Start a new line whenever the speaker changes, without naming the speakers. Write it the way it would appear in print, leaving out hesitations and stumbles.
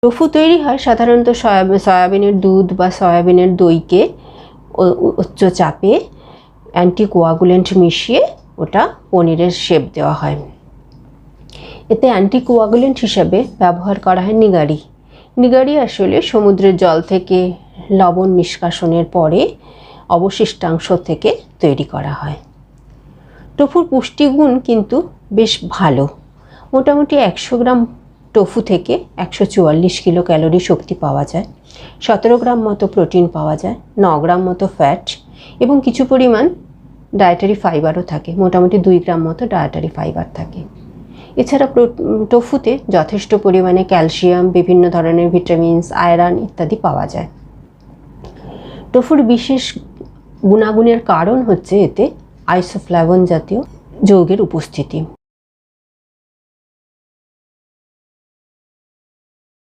Tofu তৈরি হয় সাধারণত সয়াবিনের দুধ বা সয়াবিনের দইকে উচ্চ চাপে অ্যান্টিকোয়াগুলেন্ট মিশিয়ে ওটা পনিরের শেপ দেওয়া হয়। এতে অ্যান্টিকোয়াগুলেন্ট হিসাবে ব্যবহার করা হয় নিগারি। নিগারি আসলে সমুদ্রের জল থেকে লবণ নিষ্কাশনের পরে অবশিষ্টাংশ থেকে তৈরি করা হয়। টোফুর পুষ্টিগুণ কিন্তু বেশ ভালো। মোটামুটি 100 গ্রাম টোফু থেকে 144 কিলো ক্যালোরি শক্তি পাওয়া যায়, 17 গ্রাম মতো প্রোটিন পাওয়া যায়, 9 গ্রাম মতো ফ্যাট এবং কিছু পরিমাণ ডায়েটারি ফাইবারও থাকে, মোটামুটি 2 গ্রাম মতো ডায়েটারি ফাইবার থাকে। এছাড়া টোফুতে যথেষ্ট পরিমাণে ক্যালসিয়াম, বিভিন্ন ধরনের ভিটামিনস, আয়রন ইত্যাদি পাওয়া যায়। টোফুর বিশেষ গুণাগুণের কারণ হচ্ছে এতে আইসোফ্ল্যাভন জাতীয় যৌগের উপস্থিতি।